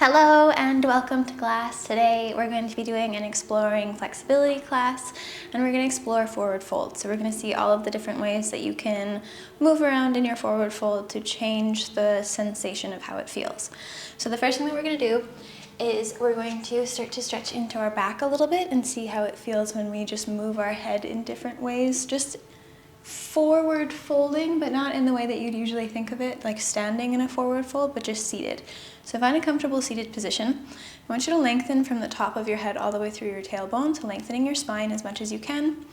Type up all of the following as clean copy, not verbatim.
Hello and welcome to class. Today we're going to be doing an exploring flexibility class, and we're going to explore forward fold. So we're going to see all of the different ways that you can move around in your forward fold to change the sensation of how it feels. So the first thing that we're going to do is we're going to start to stretch into our back a little bit and see how it feels when we just move our head in different ways. Just forward folding, but not in the way that you'd usually think of it, like standing in a forward fold, but just seated. So find a comfortable seated position. I want you to lengthen from the top of your head all the way through your tailbone, so lengthening your spine as much as you can.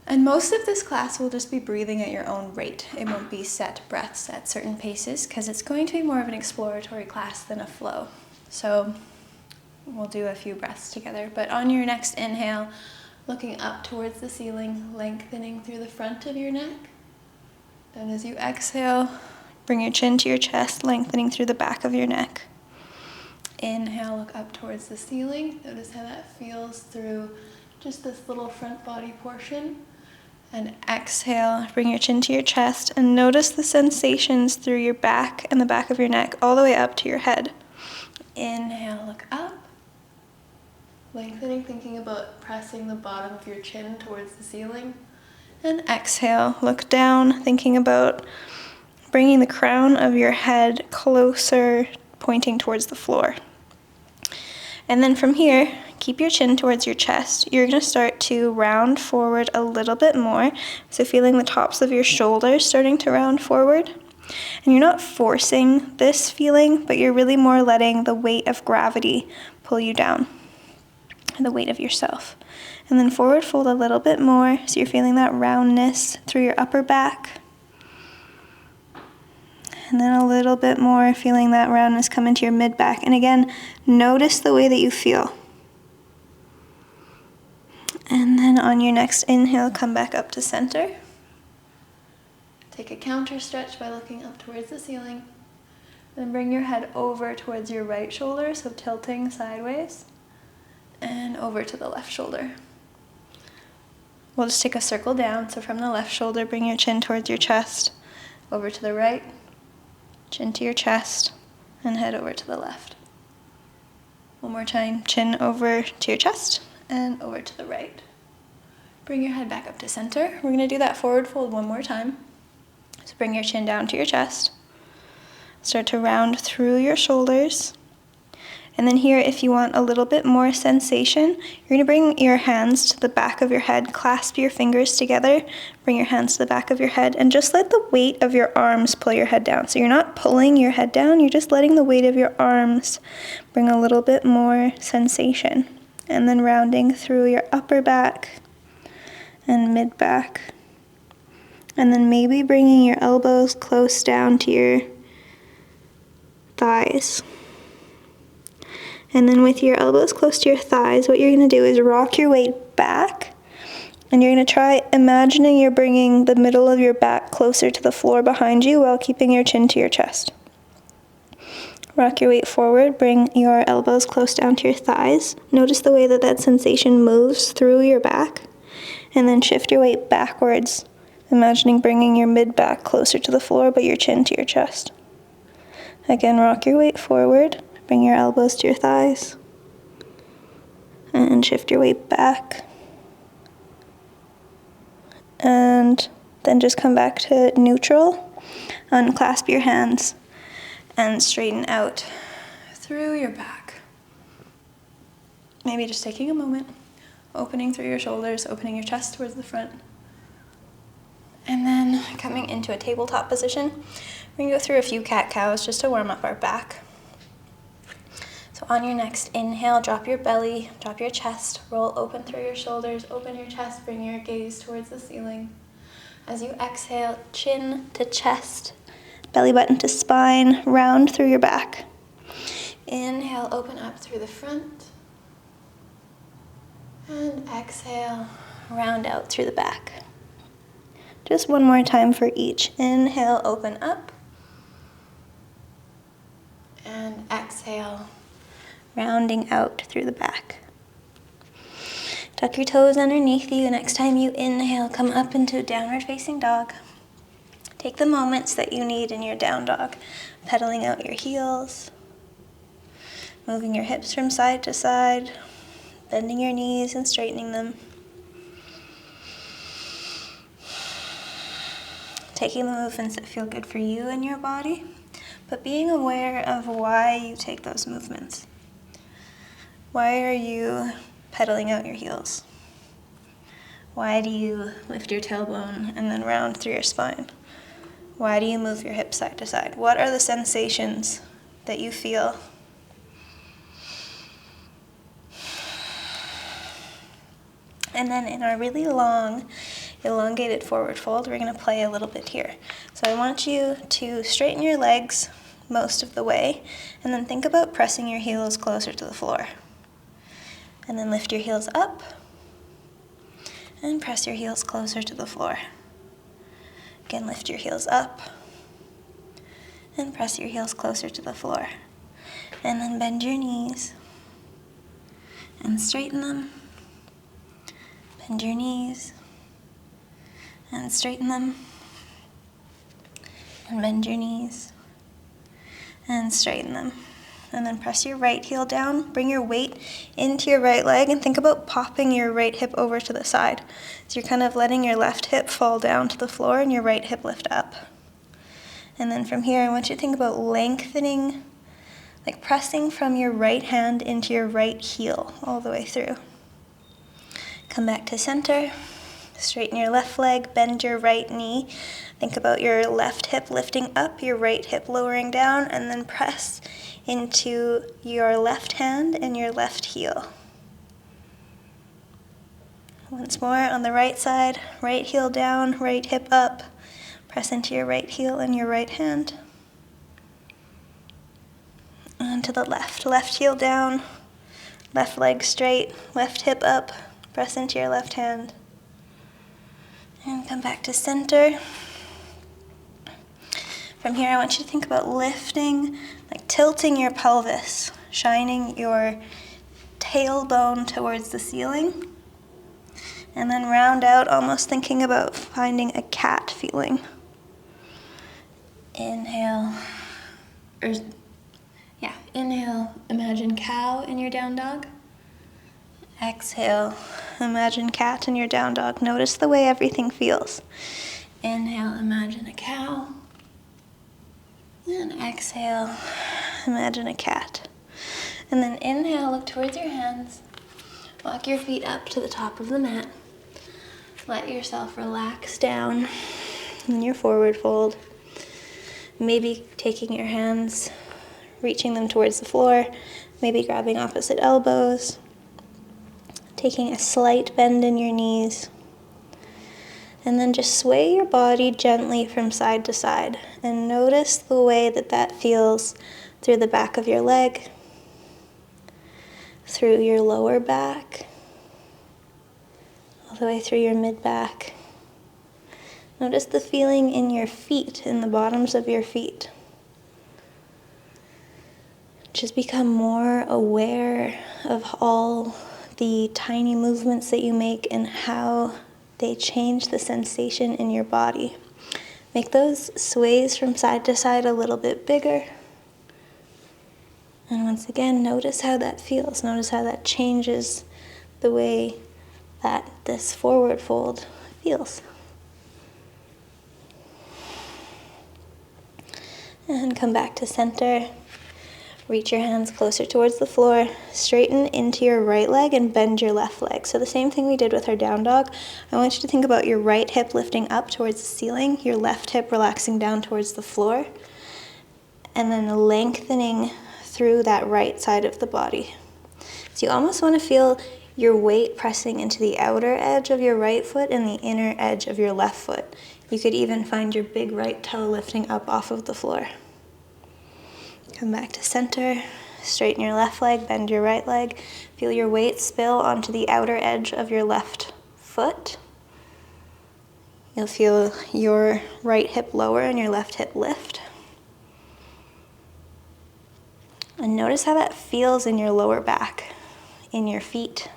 And most of this class will just be breathing at your own rate. It won't be set breaths at certain paces because it's going to be more of an exploratory class than a flow. So we'll do a few breaths together, but on your next inhale, looking up towards the ceiling, lengthening through the front of your neck. And as you exhale, bring your chin to your chest, lengthening through the back of your neck. Inhale, look up towards the ceiling. Notice how that feels through just this little front body portion. And exhale, bring your chin to your chest and notice the sensations through your back and the back of your neck all the way up to your head. Inhale, look up. Lengthening, thinking about pressing the bottom of your chin towards the ceiling. And exhale, look down, thinking about bringing the crown of your head closer, pointing towards the floor. And then from here, keep your chin towards your chest. You're going to start to round forward a little bit more. So feeling the tops of your shoulders starting to round forward. And you're not forcing this feeling, but you're really more letting the weight of gravity pull you down. The weight of yourself. And then forward fold a little bit more so you're feeling that roundness through your upper back. And then a little bit more feeling that roundness come into your mid back. And again, notice the way that you feel. And then on your next inhale, come back up to center. Take a counter stretch by looking up towards the ceiling. Then bring your head over towards your right shoulder, so tilting sideways. And over to the left shoulder. We'll just take a circle down. So from the left shoulder, bring your chin towards your chest. Over to the right, chin to your chest, and head over to the left. One more time, chin over to your chest, and over to the right. Bring your head back up to center. We're going to do that forward fold one more time. So bring your chin down to your chest. Start to round through your shoulders. And then here, if you want a little bit more sensation, you're going to bring your hands to the back of your head, clasp your fingers together, bring your hands to the back of your head, and just let the weight of your arms pull your head down. So you're not pulling your head down, you're just letting the weight of your arms bring a little bit more sensation. And then rounding through your upper back and mid back. And then maybe bringing your elbows close down to your thighs. And then with your elbows close to your thighs, what you're going to do is rock your weight back. And you're going to try imagining you're bringing the middle of your back closer to the floor behind you while keeping your chin to your chest. Rock your weight forward, bring your elbows close down to your thighs. Notice the way that that sensation moves through your back. And then shift your weight backwards, imagining bringing your mid-back closer to the floor but your chin to your chest. Again, rock your weight forward. Bring your elbows to your thighs and shift your weight back. And then just come back to neutral. Unclasp your hands and straighten out through your back. Maybe just taking a moment, opening through your shoulders, opening your chest towards the front. And then coming into a tabletop position. We're going to go through a few cat-cows just to warm up our back. So on your next inhale, drop your belly, drop your chest, roll open through your shoulders, open your chest, bring your gaze towards the ceiling. As you exhale, chin to chest, belly button to spine, round through your back. Inhale, open up through the front. And exhale, round out through the back. Just one more time for each. Inhale, open up. And exhale, rounding out through the back. Tuck your toes underneath you. Next time you inhale, come up into downward facing dog. Take the moments that you need in your down dog, pedaling out your heels, Moving your hips from side to side, bending your knees and straightening them. Taking the movements that feel good for you and your body, but being aware of why you take those movements. Why are you pedaling out your heels? Why do you lift your tailbone and then round through your spine? Why do you move your hips side to side? What are the sensations that you feel? And then in our really long, elongated forward fold, we're going to play a little bit here. So I want you to straighten your legs most of the way, and then think about pressing your heels closer to the floor. And then lift your heels up, and press your heels closer to the floor. Again, lift your heels up, and press your heels closer to the floor. And then bend your knees, and straighten them. Bend your knees, and straighten them. And bend your knees, and straighten them. And then press your right heel down, bring your weight into your right leg, and think about popping your right hip over to the side. So you're kind of letting your left hip fall down to the floor and your right hip lift up. And then from here, I want you to think about lengthening, like pressing from your right hand into your right heel all the way through. Come back to center, straighten your left leg, bend your right knee. Think about your left hip lifting up, your right hip lowering down, and then press into your left hand and your left heel. Once more on the right side, right heel down, right hip up. Press into your right heel and your right hand. And to the left, left heel down, left leg straight, left hip up. Press into your left hand. And come back to center. From here, I want you to think about lifting, like tilting your pelvis, shining your tailbone towards the ceiling, and then round out, almost thinking about finding a cat feeling. Inhale, inhale, imagine cow in your down dog. Exhale, imagine cat in your down dog. Notice the way everything feels. Inhale, imagine a cow. And exhale, imagine a cat. And then inhale, look towards your hands. Walk your feet up to the top of the mat. Let yourself relax down in your forward fold. Maybe taking your hands, reaching them towards the floor, maybe grabbing opposite elbows, taking a slight bend in your knees. And then just sway your body gently from side to side and notice the way that that feels through the back of your leg, through your lower back, all the way through your mid-back. Notice the feeling in your feet, in the bottoms of your feet. Just become more aware of all the tiny movements that you make and how they change the sensation in your body. Make those sways from side to side a little bit bigger. And once again, notice how that feels. Notice how that changes the way that this forward fold feels. And come back to center. Reach your hands closer towards the floor, straighten into your right leg and bend your left leg. So the same thing we did with our down dog. I want you to think about your right hip lifting up towards the ceiling, your left hip relaxing down towards the floor, and then lengthening through that right side of the body. So you almost want to feel your weight pressing into the outer edge of your right foot and the inner edge of your left foot. You could even find your big right toe lifting up off of the floor. Come back to center, straighten your left leg, bend your right leg. Feel your weight spill onto the outer edge of your left foot. You'll feel your right hip lower and your left hip lift. And notice how that feels in your lower back, in your feet,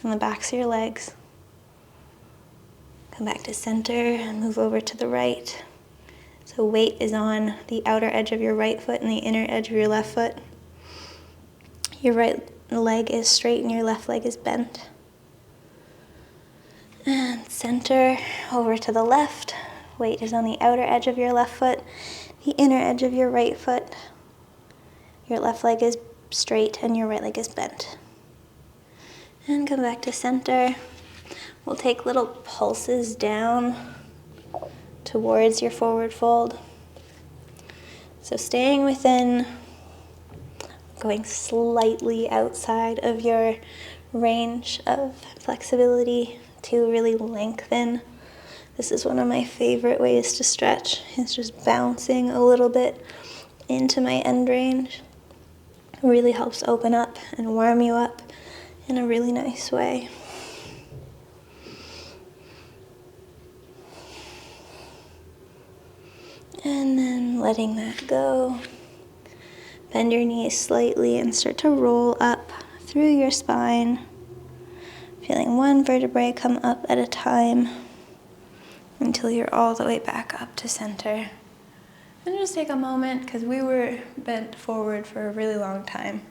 in the backs of your legs. Come back to center and move over to the right. So weight is on the outer edge of your right foot and the inner edge of your left foot. Your right leg is straight and your left leg is bent. And center over to the left. Weight is on the outer edge of your left foot, the inner edge of your right foot. Your left leg is straight and your right leg is bent. And come back to center. We'll take little pulses down towards your forward fold. So staying within, going slightly outside of your range of flexibility to really lengthen. This is one of my favorite ways to stretch. It's just bouncing a little bit into my end range. It really helps open up and warm you up in a really nice way. And then letting that go. Bend your knees slightly and start to roll up through your spine, feeling one vertebrae come up at a time until you're all the way back up to center. And just take a moment, because we were bent forward for a really long time.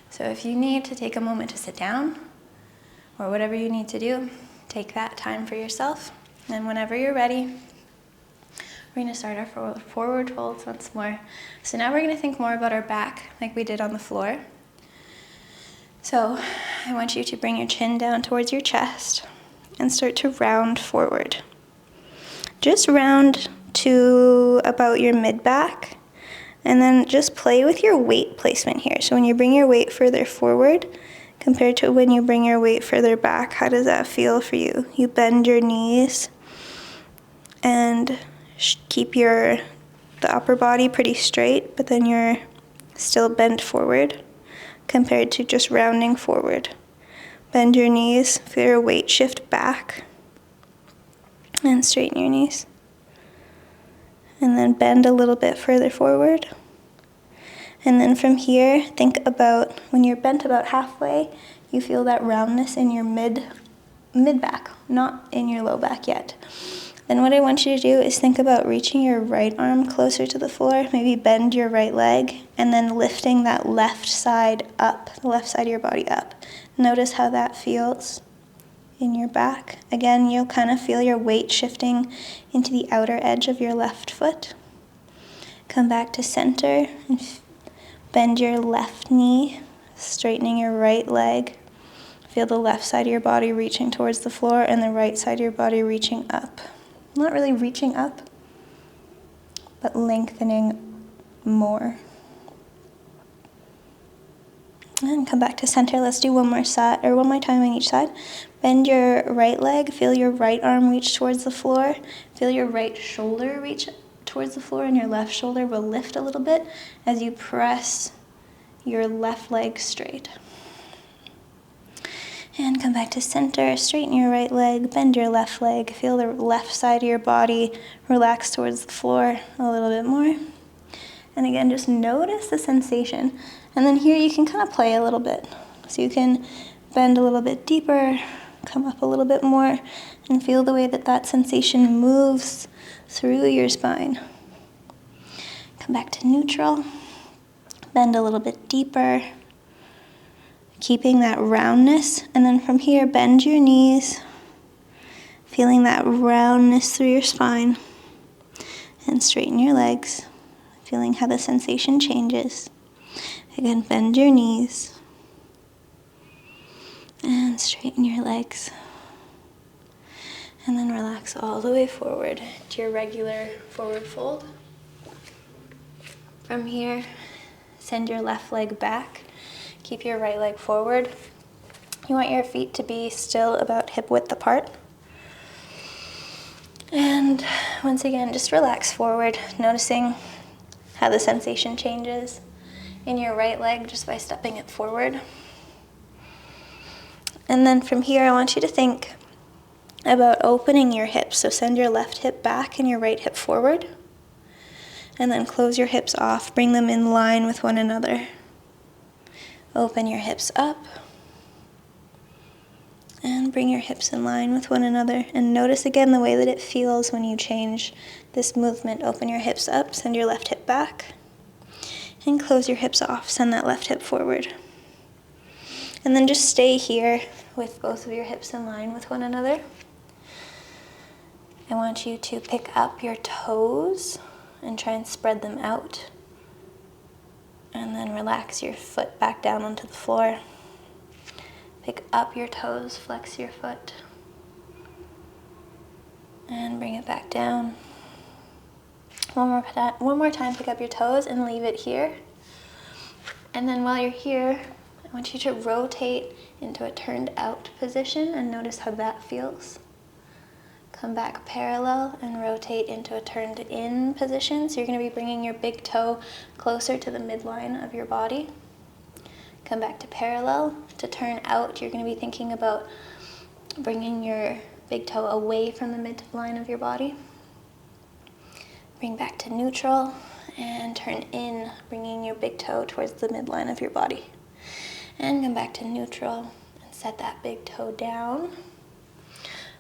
So if you need to take a moment to sit down, or whatever you need to do, take that time for yourself. And whenever you're ready, we're going to start our forward folds once more. So now we're going to think more about our back like we did on the floor. So I want you to bring your chin down towards your chest and start to round forward. Just round to about your mid-back, and then just play with your weight placement here. So when you bring your weight further forward compared to when you bring your weight further back, how does that feel for you? You bend your knees and keep the upper body pretty straight, but then you're still bent forward compared to just rounding forward. Bend your knees, feel your weight shift back, and straighten your knees. And then bend a little bit further forward. And then from here, think about when you're bent about halfway, you feel that roundness in your mid-back, not in your low back yet. Then what I want you to do is think about reaching your right arm closer to the floor, maybe bend your right leg, and then lifting that left side up, the left side of your body up. Notice how that feels in your back. Again, you'll kind of feel your weight shifting into the outer edge of your left foot. Come back to center and bend your left knee, straightening your right leg. Feel the left side of your body reaching towards the floor and the right side of your body reaching up. Not really reaching up, but lengthening more. And come back to center. Let's do one more time on each side. Bend your right leg, feel your right arm reach towards the floor. Feel your right shoulder reach towards the floor, and your left shoulder will lift a little bit as you press your left leg straight. And come back to center, straighten your right leg, bend your left leg, feel the left side of your body relax towards the floor a little bit more. And again, just notice the sensation. And then here you can kind of play a little bit. So you can bend a little bit deeper, come up a little bit more, and feel the way that that sensation moves through your spine. Come back to neutral, bend a little bit deeper, keeping that roundness, and then from here, bend your knees, feeling that roundness through your spine, and straighten your legs, feeling how the sensation changes. Again, bend your knees, and straighten your legs, and then relax all the way forward to your regular forward fold. From here, send your left leg back. Keep your right leg forward. You want your feet to be still about hip width apart. And once again, just relax forward, noticing how the sensation changes in your right leg just by stepping it forward. And then from here, I want you to think about opening your hips. So send your left hip back and your right hip forward. And then close your hips off, bring them in line with one another. Open your hips up and bring your hips in line with one another. And notice again the way that it feels when you change this movement. Open your hips up, send your left hip back, and close your hips off, send that left hip forward. And then just stay here with both of your hips in line with one another. I want you to pick up your toes and try and spread them out. And then relax your foot back down onto the floor. Pick up your toes, flex your foot, and bring it back down. One more time, pick up your toes and leave it here. And then while you're here, I want you to rotate into a turned out position and notice how that feels. Come back parallel and rotate into a turned in position. So you're going to be bringing your big toe closer to the midline of your body. Come back to parallel. To turn out, you're going to be thinking about bringing your big toe away from the midline of your body. Bring back to neutral and turn in, bringing your big toe towards the midline of your body. And come back to neutral and set that big toe down.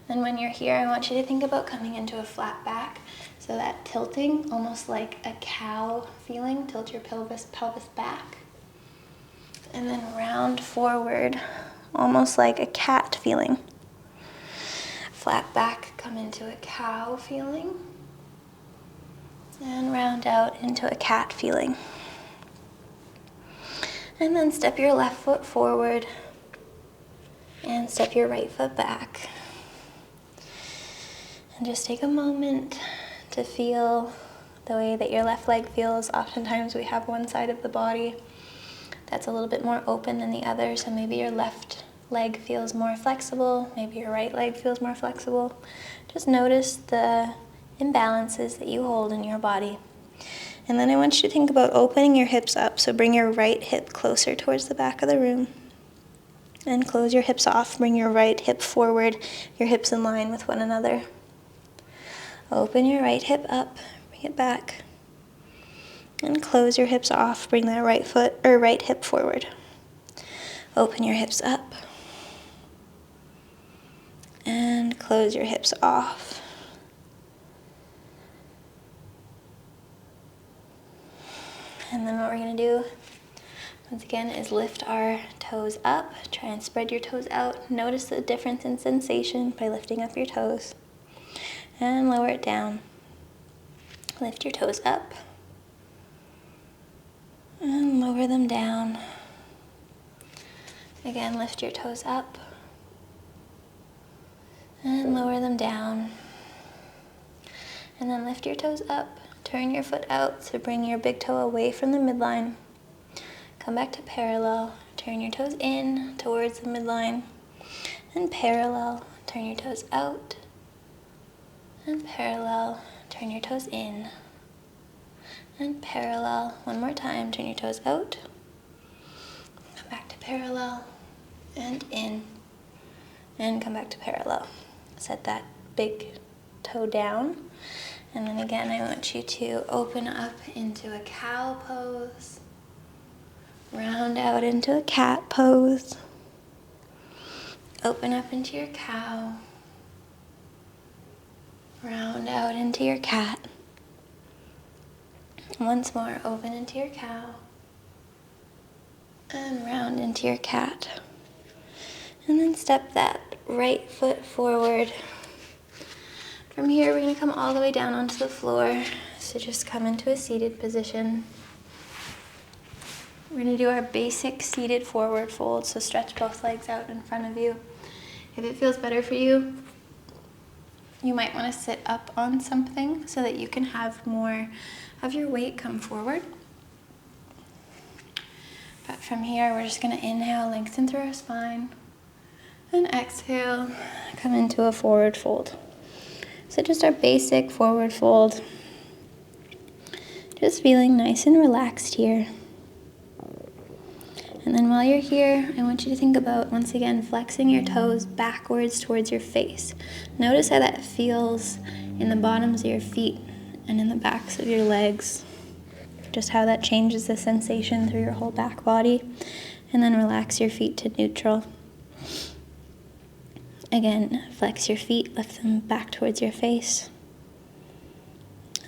Then when you're here, I want you to think about coming into a flat back. So that tilting, almost like a cow feeling, tilt your pelvis back. And then round forward, almost like a cat feeling. Flat back, come into a cow feeling. And round out into a cat feeling. And then step your left foot forward and step your right foot back. And just take a moment to feel the way that your left leg feels. Oftentimes we have one side of the body that's a little bit more open than the other, so maybe your left leg feels more flexible, maybe your right leg feels more flexible. Just notice the imbalances that you hold in your body. And then I want you to think about opening your hips up, so bring your right hip closer towards the back of the room. And close your hips off, bring your right hip forward, your hips in line with one another. Open your right hip up, bring it back. And close your hips off, bring that right hip forward. Open your hips up. And close your hips off. And then what we're going to do, once again, is lift our toes up. Try and spread your toes out. Notice the difference in sensation by lifting up your toes. And lower it down. Lift your toes up. And lower them down. Again, lift your toes up. And lower them down. And then lift your toes up. Turn your foot out, so bring your big toe away from the midline. Come back to parallel. Turn your toes in towards the midline. And parallel. Turn your toes out. And parallel. Turn your toes in. And parallel. One more time. Turn your toes out. Come back to parallel. And in. And come back to parallel. Set that big toe down. And then again, I want you to open up into a cow pose. Round out into a cat pose. Open up into your cow. Round out into your cat. Once more, open into your cow. And round into your cat. And then step that right foot forward. From here, we're going to come all the way down onto the floor. So just come into a seated position. We're going to do our basic seated forward fold. So stretch both legs out in front of you. If it feels better for you, you might want to sit up on something so that you can have more of your weight come forward. But from here, we're just going to inhale, lengthen through our spine. And exhale, come into a forward fold. So just our basic forward fold. Just feeling nice and relaxed here. And then while you're here, I want you to think about, once again, flexing your toes backwards towards your face. Notice how that feels in the bottoms of your feet and in the backs of your legs. Just how that changes the sensation through your whole back body. And then relax your feet to neutral. Again, flex your feet, lift them back towards your face.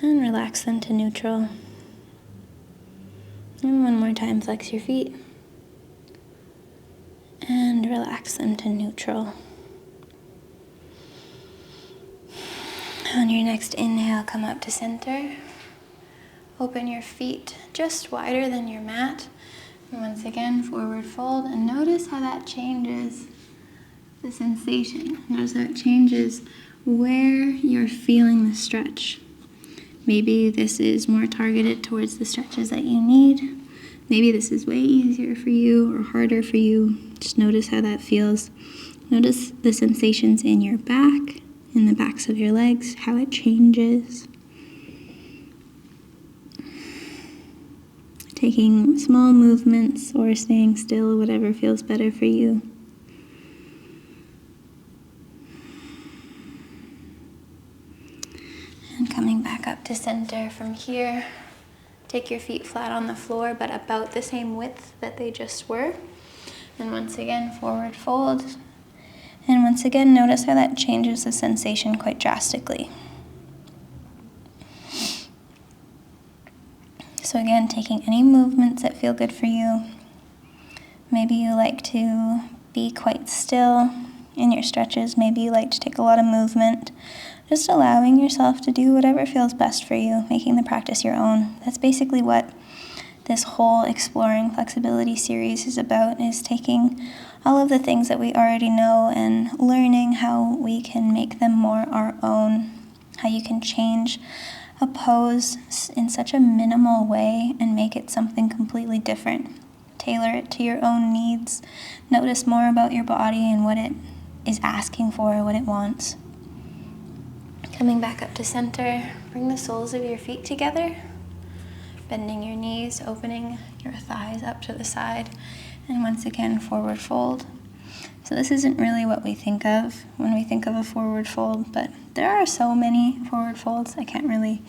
And relax them to neutral. And one more time, flex your feet. and relax them to neutral. On your next inhale, come up to center. Open your feet just wider than your mat. And once again, forward fold, and notice how that changes the sensation. Notice how it changes where you're feeling the stretch. Maybe this is more targeted towards the stretches that you need. Maybe this is way easier for you or harder for you. Just notice how that feels. Notice the sensations in your back, in the backs of your legs, how it changes. Taking small movements or staying still, whatever feels better for you. And coming back up to center from here, take your feet flat on the floor, but about the same width that they just were. And once again, forward fold. And once again, notice how that changes the sensation quite drastically. So again, taking any movements that feel good for you. Maybe you like to be quite still in your stretches. Maybe you like to take a lot of movement. Just allowing yourself to do whatever feels best for you, making the practice your own. That's basically what this whole Exploring Flexibility series is about, is taking all of the things that we already know and learning how we can make them more our own, how you can change a pose in such a minimal way and make it something completely different. Tailor it to your own needs. Notice more about your body and what it is asking for, what it wants. Coming back up to center, bring the soles of your feet together, bending your knees, opening your thighs up to the side, and once again, forward fold. So this isn't really what we think of when we think of a forward fold, but there are so many forward folds. I can't really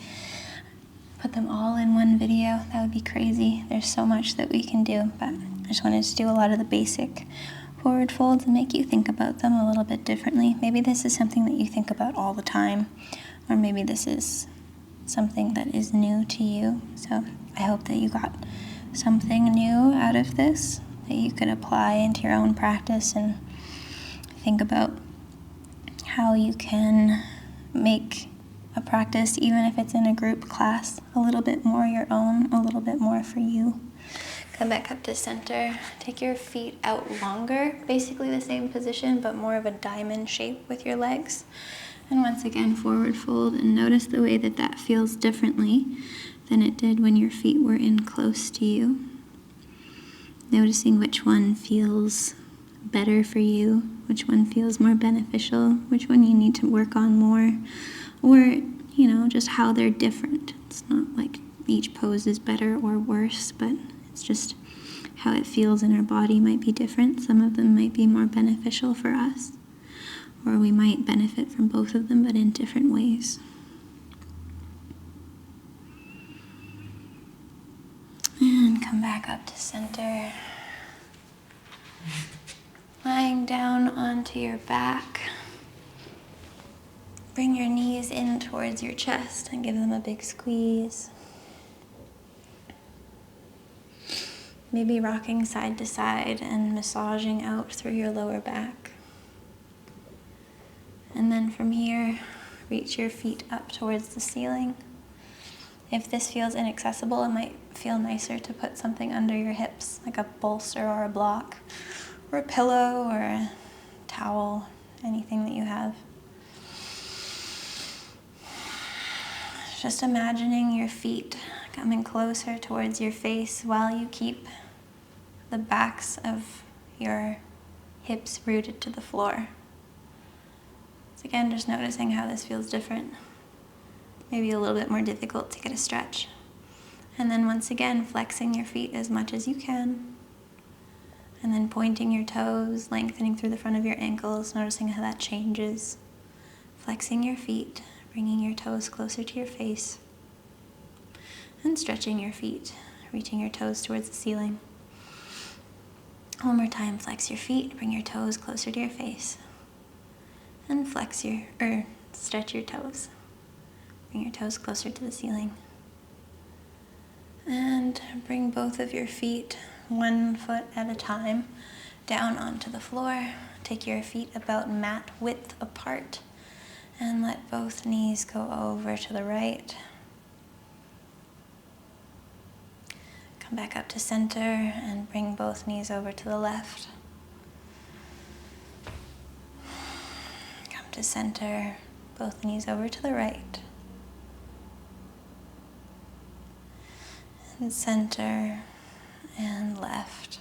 put them all in one video. That would be crazy. There's so much that we can do, but I just wanted to do a lot of the basic forward folds and make you think about them a little bit differently. Maybe this is something that you think about all the time, or maybe this is something that is new to you. So I hope that you got something new out of this that you could apply into your own practice and think about how you can make a practice, even if it's in a group class, a little bit more your own, a little bit more for you. Come back up to center. Take your feet out longer, basically the same position, but more of a diamond shape with your legs. And once again, forward fold, and notice the way that that feels differently than it did when your feet were in close to you. Noticing which one feels better for you, which one feels more beneficial, which one you need to work on more, or, just how they're different. It's not like each pose is better or worse, but it's just how it feels in our body might be different. Some of them might be more beneficial for us, or we might benefit from both of them, but in different ways. And come back up to center. Lying down onto your back. Bring your knees in towards your chest and give them a big squeeze. Maybe rocking side to side and massaging out through your lower back. And then from here, reach your feet up towards the ceiling. If this feels inaccessible, it might feel nicer to put something under your hips, like a bolster or a block, or a pillow or a towel, anything that you have. Just imagining your feet coming closer towards your face while you keep the backs of your hips rooted to the floor. So again, just noticing how this feels different. Maybe a little bit more difficult to get a stretch. And then once again, flexing your feet as much as you can. And then pointing your toes, lengthening through the front of your ankles, noticing how that changes. Flexing your feet, bringing your toes closer to your face. And stretching your feet, reaching your toes towards the ceiling. One more time, flex your feet, bring your toes closer to your face. And stretch your toes. Bring your toes closer to the ceiling. And bring both of your feet 1 foot at a time down onto the floor. Take your feet about mat width apart and let both knees go over to the right. Come back up to center and bring both knees over to the left. Come to center, both knees over to the right. And center and left.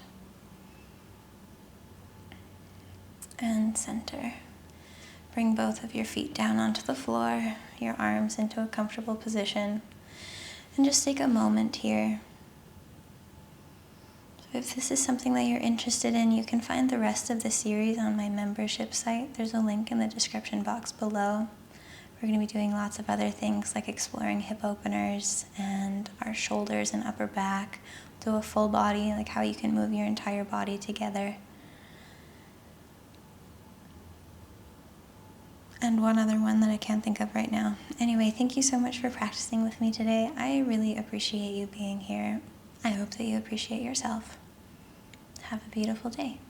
And center. Bring both of your feet down onto the floor, your arms into a comfortable position, and just take a moment here. So if this is something that you're interested in, you can find the rest of the series on my membership site. There's a link in the description box below. We're going to be doing lots of other things like exploring hip openers and our shoulders and upper back. Do a full body, like how you can move your entire body together. And one other one that I can't think of right now. Anyway, thank you so much for practicing with me today. I really appreciate you being here. I hope that you appreciate yourself. Have a beautiful day.